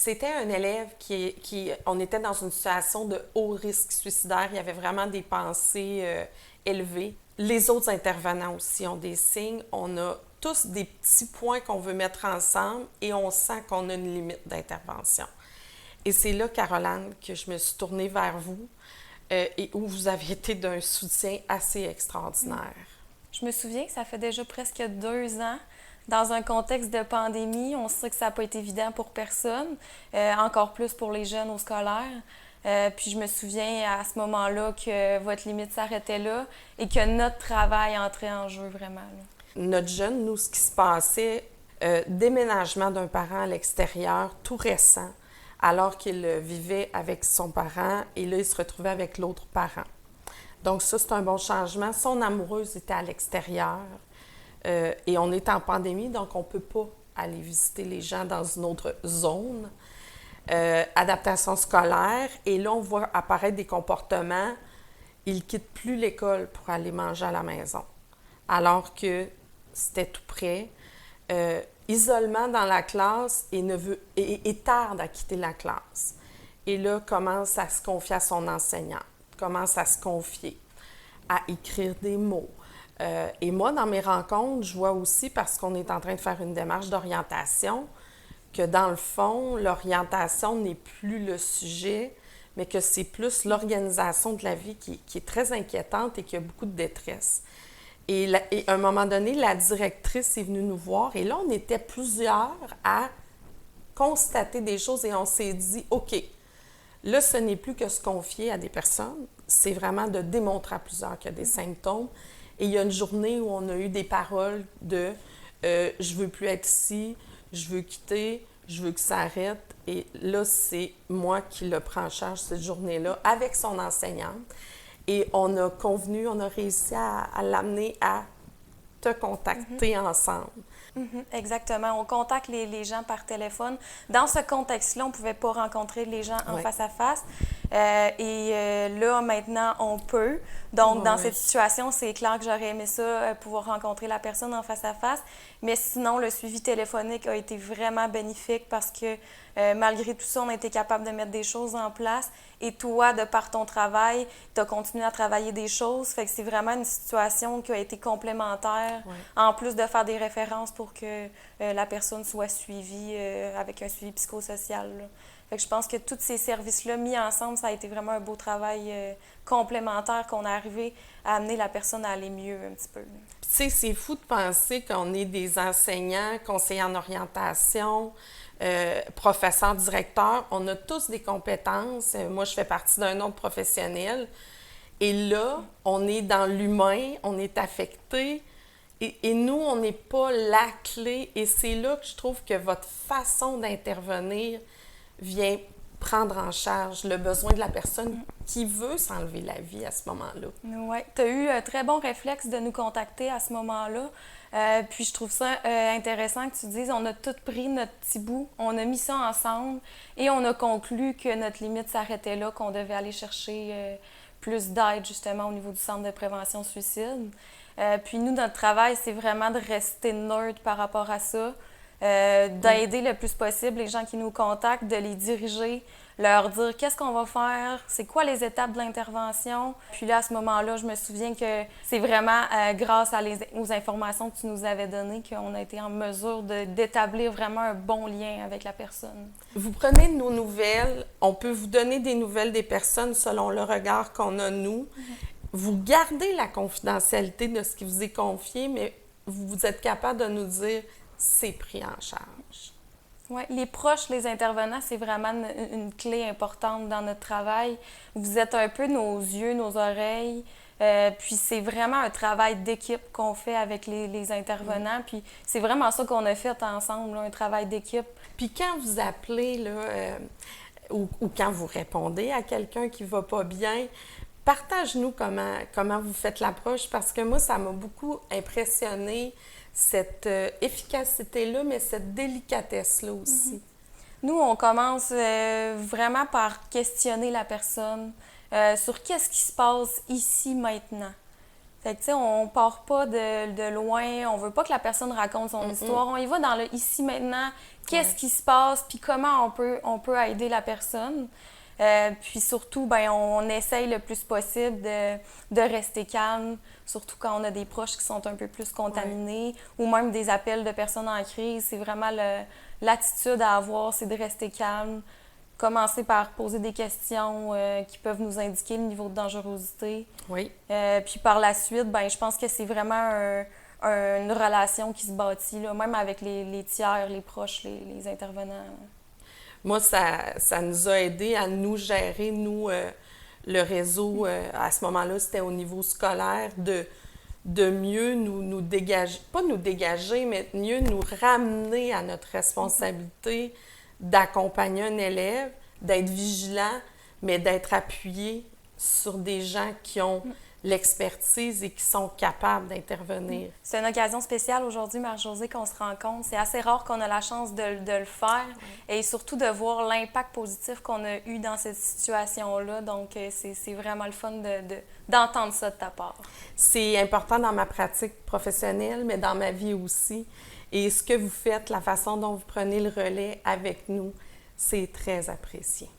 C'était un élève on était dans une situation de haut risque suicidaire. Il y avait vraiment des pensées élevées. Les autres intervenants aussi ont des signes. On a tous des petits points qu'on veut mettre ensemble et on sent qu'on a une limite d'intervention. Et c'est là, Caroline, que je me suis tournée vers vous et où vous avez été d'un soutien assez extraordinaire. Je me souviens que ça fait déjà presque 2 ans. Dans un contexte de pandémie, on sait que ça n'a pas été évident pour personne, encore plus pour les jeunes au scolaire. Puis je me souviens à ce moment-là que votre limite s'arrêtait là et que notre travail entrait en jeu vraiment. Là. Notre jeune, nous, ce qui se passait, déménagement d'un parent à l'extérieur, tout récent, alors qu'il vivait avec son parent et là, il se retrouvait avec l'autre parent. Donc ça, c'est un bon changement. Son amoureuse était à l'extérieur. Et on est en pandémie, donc on ne peut pas aller visiter les gens dans une autre zone. Adaptation scolaire. Et là, on voit apparaître des comportements. Il ne quitte plus l'école pour aller manger à la maison, alors que c'était tout près. Isolement dans la classe et tarde à quitter la classe. Et là, commence à se confier à son enseignant, commence à se confier, à écrire des mots. Et moi, dans mes rencontres, je vois aussi, parce qu'on est en train de faire une démarche d'orientation, que dans le fond, l'orientation n'est plus le sujet, mais que c'est plus l'organisation de la vie qui est très inquiétante et qui a beaucoup de détresse. Et à un moment donné, la directrice est venue nous voir et là, on était plusieurs à constater des choses et on s'est dit, OK, là, ce n'est plus que se confier à des personnes, c'est vraiment de démontrer à plusieurs qu'il y a des symptômes. Et il y a une journée où on a eu des paroles de je veux plus être ici, je veux quitter, je veux que ça arrête. Et là, c'est moi qui le prends en charge cette journée-là avec son enseignante. Et on a convenu, on a réussi à l'amener à te contacter ensemble. Exactement. On contacte les gens par téléphone. Dans ce contexte-là, on ne pouvait pas rencontrer les gens en face à face. Là, maintenant, on peut. Donc, dans cette situation, c'est clair que j'aurais aimé ça, pouvoir rencontrer la personne en face à face. Mais sinon, le suivi téléphonique a été vraiment bénéfique parce que malgré tout ça, on a été capable de mettre des choses en place. Et toi, de par ton travail, tu as continué à travailler des choses. Fait que c'est vraiment une situation qui a été complémentaire, en plus de faire des références pour que la personne soit suivie avec un suivi psychosocial. Là. Fait que je pense que tous ces services-là mis ensemble, ça a été vraiment un beau travail complémentaire qu'on a arrivé à amener la personne à aller mieux un petit peu. Tu sais, c'est fou de penser qu'on est des enseignants, conseillers en orientation, professeurs, directeurs. On a tous des compétences. Moi, je fais partie d'un autre professionnel. Et là, on est dans l'humain, on est affecté. Et nous, on n'est pas la clé. Et c'est là que je trouve que votre façon d'intervenir vient prendre en charge le besoin de la personne qui veut s'enlever la vie à ce moment-là. Oui, tu as eu un très bon réflexe de nous contacter à ce moment-là. Puis je trouve ça intéressant que tu dises, on a tous pris notre petit bout, on a mis ça ensemble et on a conclu que notre limite s'arrêtait là, qu'on devait aller chercher plus d'aide justement au niveau du centre de prévention suicide. Puis nous, notre travail, c'est vraiment de rester neutre par rapport à ça. D'aider le plus possible les gens qui nous contactent, de les diriger, leur dire qu'est-ce qu'on va faire, c'est quoi les étapes de l'intervention. Puis là, à ce moment-là, je me souviens que c'est vraiment grâce aux informations que tu nous avais données qu'on a été en mesure d'établir vraiment un bon lien avec la personne. Vous prenez nos nouvelles, on peut vous donner des nouvelles des personnes selon le regard qu'on a nous. Vous gardez la confidentialité de ce qui vous est confié, mais vous êtes capable de nous dire c'est pris en charge. Oui, les proches, les intervenants, c'est vraiment une clé importante dans notre travail. Vous êtes un peu nos yeux, nos oreilles. Puis c'est vraiment un travail d'équipe qu'on fait avec les intervenants. Puis c'est vraiment ça qu'on a fait ensemble, là, un travail d'équipe. Puis quand vous appelez, là, ou quand vous répondez à quelqu'un qui ne va pas bien, partage-nous comment vous faites l'approche, parce que moi, ça m'a beaucoup impressionnée, cette efficacité-là, mais cette délicatesse-là aussi. Nous, on commence vraiment par questionner la personne sur qu'est-ce qui se passe ici, maintenant. Fait que, tu sais, on part pas de loin, on veut pas que la personne raconte son histoire. On y va dans le ici, maintenant, qu'est-ce qui se passe, puis comment on peut aider la personne. Puis surtout, ben on essaye le plus possible de rester calme, surtout quand on a des proches qui sont un peu plus contaminés, ou même des appels de personnes en crise. C'est vraiment l'attitude à avoir, c'est de rester calme. Commencer par poser des questions qui peuvent nous indiquer le niveau de dangerosité. Oui. Puis par la suite, ben je pense que c'est vraiment une relation qui se bâtit, là, même avec les tiers, les proches, les intervenants. Moi, ça nous a aidé à nous gérer, nous, le réseau. À ce moment-là, c'était au niveau scolaire, de mieux nous dégager, pas nous dégager, mais mieux nous ramener à notre responsabilité d'accompagner un élève, d'être vigilant, mais d'être appuyé sur des gens qui ont l'expertise et qui sont capables d'intervenir. C'est une occasion spéciale aujourd'hui, Marie-Josée, qu'on se rencontre. C'est assez rare qu'on a la chance de le faire et surtout de voir l'impact positif qu'on a eu dans cette situation-là. Donc, c'est vraiment le fun d'entendre ça de ta part. C'est important dans ma pratique professionnelle, mais dans ma vie aussi. Et ce que vous faites, la façon dont vous prenez le relais avec nous, c'est très apprécié.